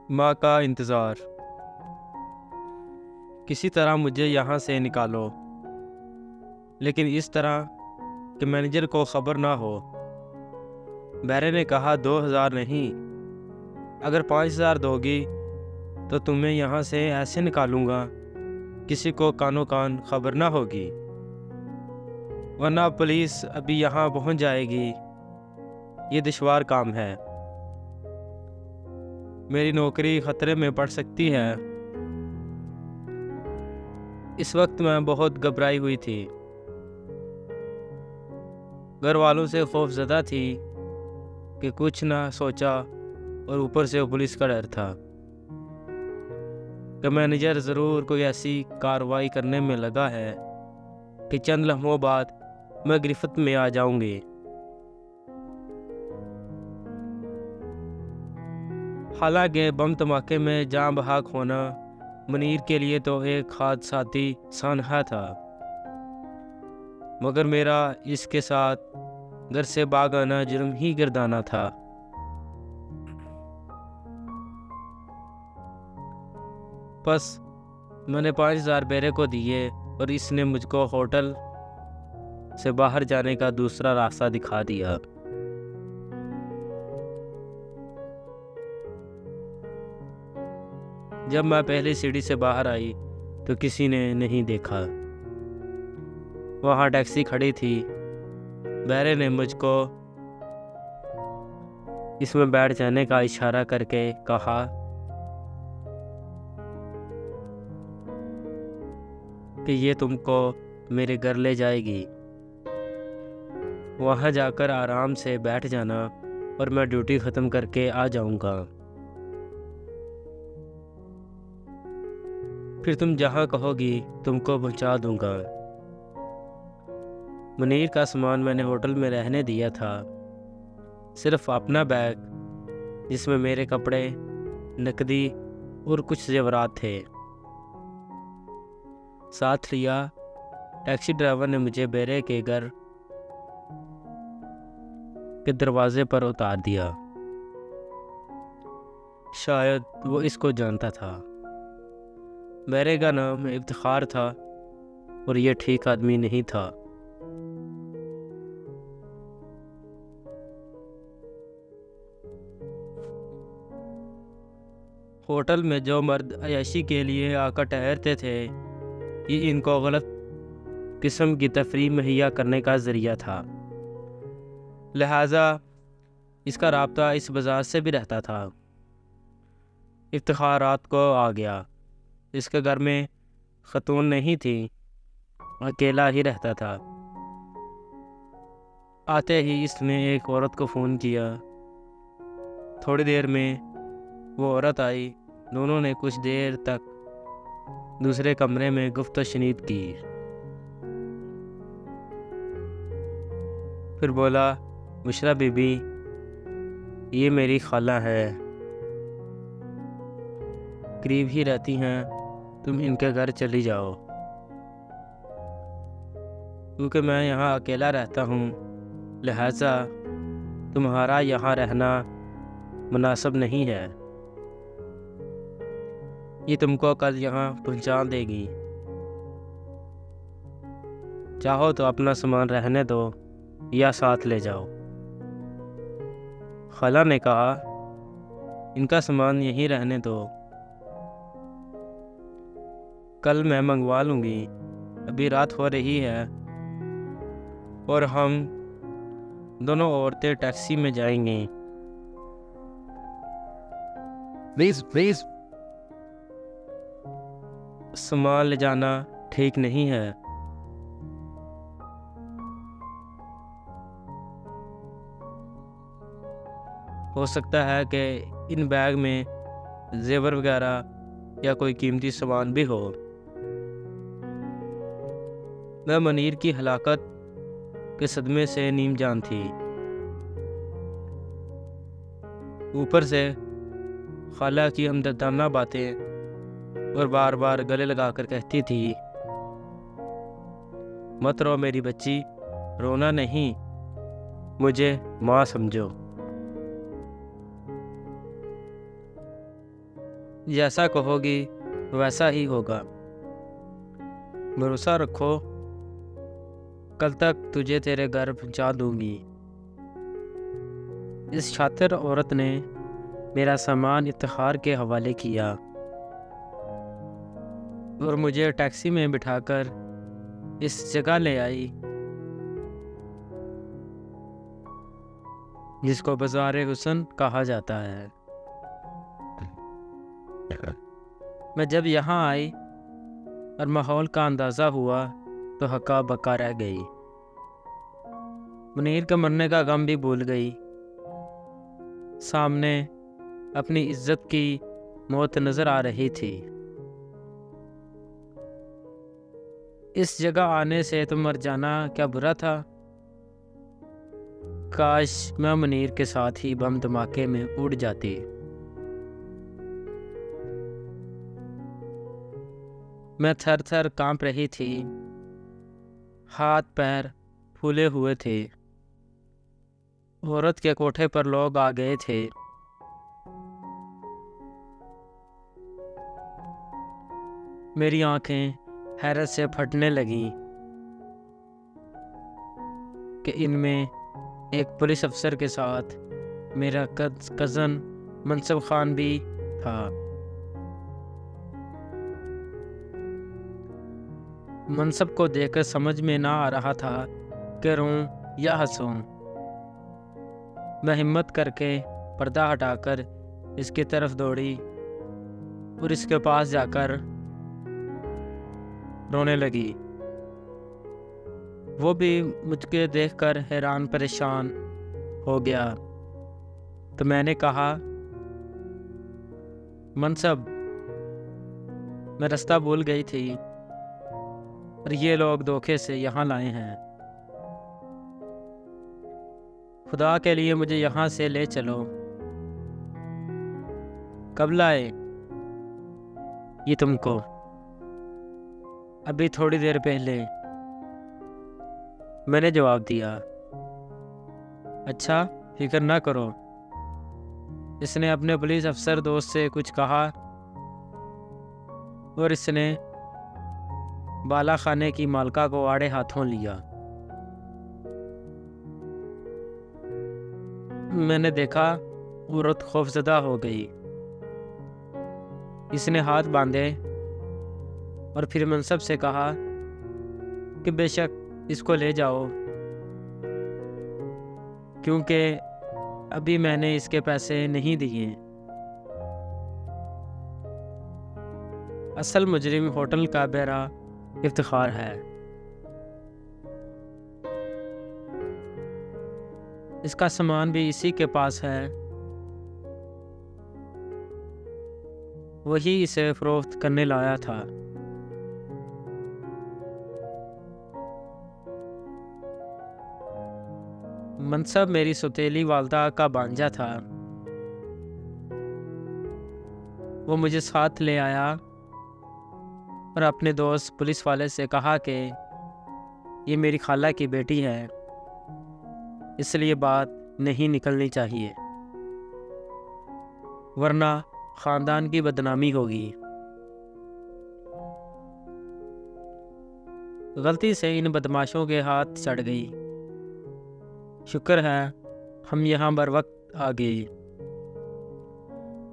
माँ का इंतज़ार। किसी तरह मुझे यहाँ से निकालो, लेकिन इस तरह कि मैनेजर को खबर ना हो। बैरे ने कहा 2000 नहीं, अगर 5000 दोगी तो तुम्हें यहाँ से ऐसे निकालूंगा किसी को कानो कान खबर ना होगी, वरना पुलिस अभी यहाँ पहुँच जाएगी। ये दुश्वार काम है, मेरी नौकरी खतरे में पड़ सकती है। इस वक्त मैं बहुत घबराई हुई थी, घर वालों से खौफजदा थी कि कुछ ना सोचा, और ऊपर से पुलिस का डर था कि मैनेजर ज़रूर कोई ऐसी कार्रवाई करने में लगा है कि चंद लम्हों बाद मैं गिरफ्त में आ जाऊंगी। हालांकि बम धमाके में जान बहक होना मुनीर के लिए तो एक हादसाती सानहा था, मगर मेरा इसके साथ घर से भाग आना जुर्म ही गर्दाना था। बस मैंने 5000 बेरे को दिए और इसने मुझको होटल से बाहर जाने का दूसरा रास्ता दिखा दिया। जब मैं पहली सीढ़ी से बाहर आई तो किसी ने नहीं देखा। वहाँ टैक्सी खड़ी थी। बैरे ने मुझको इसमें बैठ जाने का इशारा करके कहा कि ये तुमको मेरे घर ले जाएगी। वहाँ जाकर आराम से बैठ जाना और मैं ड्यूटी ख़त्म करके आ जाऊँगा। फिर तुम जहाँ कहोगी तुमको पहुँचा दूँगा। मुनीर का सामान मैंने होटल में रहने दिया था, सिर्फ अपना बैग जिसमें मेरे कपड़े, नकदी और कुछ जेवरात थे साथ लिया। टैक्सी ड्राइवर ने मुझे बेरे के घर के दरवाजे पर उतार दिया। शायद वो इसको जानता था। बेरे का नाम इफ्तिखार था और ये ठीक आदमी नहीं था। होटल में जो मर्द अय्याशी के लिए आकर ठहरते थे, ये इनको गलत किस्म की तफरीह मुहैया करने का ज़रिया था। लिहाजा इसका राब्ता इस बाज़ार से भी रहता था। इफ्तिखार रात को आ गया। इसके घर में खतून नहीं थी, अकेला ही रहता था। आते ही इसने एक औरत को फ़ोन किया। थोड़ी देर में वो औरत आई। दोनों ने कुछ देर तक दूसरे कमरे में गुफ्तशनीद की। फिर बोला, बुशरा बीबी, ये मेरी खाला है, करीब ही रहती हैं, तुम इनके घर चली जाओ। क्योंकि मैं यहाँ अकेला रहता हूँ, लिहाजा तुम्हारा यहाँ रहना मुनासिब नहीं है। ये तुमको कल यहाँ पहुँचा देगी। चाहो तो अपना सामान रहने दो या साथ ले जाओ। खाला ने कहा, इनका सामान यहीं रहने दो, कल मैं मंगवा लूँगी। अभी रात हो रही है और हम दोनों औरतें टैक्सी में जाएंगी। प्लीज सामान ले जाना ठीक नहीं है। हो सकता है कि इन बैग में जेवर वगैरह या कोई कीमती सामान भी हो। मैं मुनीर की हलाकत के सदमे से नीम जान थी। ऊपर से खाला की हमदर्दाना बातें और बार बार गले लगाकर कहती थी, मत रो मेरी बच्ची, रोना नहीं, मुझे माँ समझो। जैसा कहोगी वैसा ही होगा। भरोसा रखो, कल तक तुझे तेरे घर पहुंचा दूंगी। इस शातिर औरत ने मेरा सामान इफ्तिखार के हवाले किया और मुझे टैक्सी में बिठाकर इस जगह ले आई जिसको बाज़ार हुस्न कहा जाता है। मैं जब यहाँ आई और माहौल का अंदाज़ा हुआ तो हक्का बक्का रह गई। मुनीर के मरने का गम भी भूल गई। सामने अपनी इज्जत की मौत नज़र आ रही थी। इस जगह आने से तो मर जाना क्या बुरा था। काश मैं मुनीर के साथ ही बम धमाके में उड़ जाती। मैं थर थर कांप रही थी, हाथ पैर फूले हुए थे। औरत के कोठे पर लोग आ गए थे। मेरी आंखें हैरत से फटने लगीं कि इनमें एक पुलिस अफसर के साथ मेरा कज़न मनसब खान भी था। मनसब को देखकर समझ में ना आ रहा था कि रोऊं या हंसूं। मैं हिम्मत करके पर्दा हटाकर इसकी तरफ दौड़ी और इसके पास जाकर रोने लगी। वो भी मुझको देखकर हैरान परेशान हो गया। तो मैंने कहा, मनसब, मैं रास्ता भूल गई थी और ये लोग धोखे से यहाँ लाए हैं। खुदा के लिए मुझे यहाँ से ले चलो। कब लाए ये तुमको? अभी थोड़ी देर पहले, मैंने जवाब दिया। अच्छा, फिक्र ना करो। इसने अपने पुलिस अफसर दोस्त से कुछ कहा और इसने बाला खाने की मालका को आड़े हाथों लिया। मैंने देखा औरत खौफजदा हो गई। इसने हाथ बांधे और फिर मनसब से कहा कि बेशक इसको ले जाओ, क्योंकि अभी मैंने इसके पैसे नहीं दिए। असल मुजरिम होटल का बेरा इफ्तिखार है। इसका सामान भी इसी के पास है। वही इसे फरोख्त करने लाया था। मनसब मेरी सौतेली वालदा का भांजा था। वो मुझे साथ ले आया और अपने दोस्त पुलिस वाले से कहा कि ये मेरी खाला की बेटी है, इसलिए बात नहीं निकलनी चाहिए, वरना खानदान की बदनामी होगी। गलती से इन बदमाशों के हाथ चढ़ गई। शुक्र है हम यहाँ बर वक्त आ गए।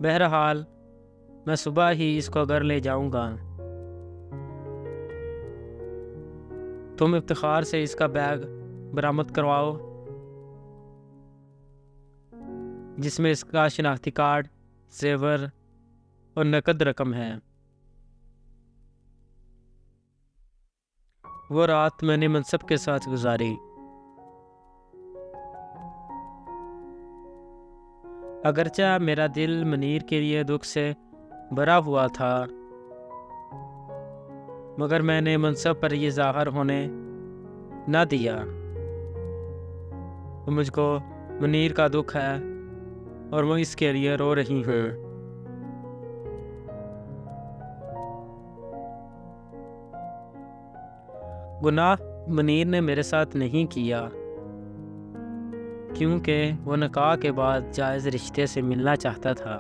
बहरहाल मैं सुबह ही इसको घर ले जाऊंगा। तुम इफ्तिखार से इसका बैग बरामद करवाओ, जिसमें इसका शिनाख्ती कार्ड, जेवर और नकद रकम है। वो रात मैंने मनसब के साथ गुजारी। अगरचा मेरा दिल मुनीर के लिए दुख से भरा हुआ था, मगर मैंने मनसब पर यह ज़ाहिर होने ना दिया। तो मुझको मुनीर का दुख है और मैं इसके लिए रो रही हूँ। गुनाह मुनीर ने मेरे साथ नहीं किया, क्योंकि वो निकाह के बाद जायज़ रिश्ते से मिलना चाहता था।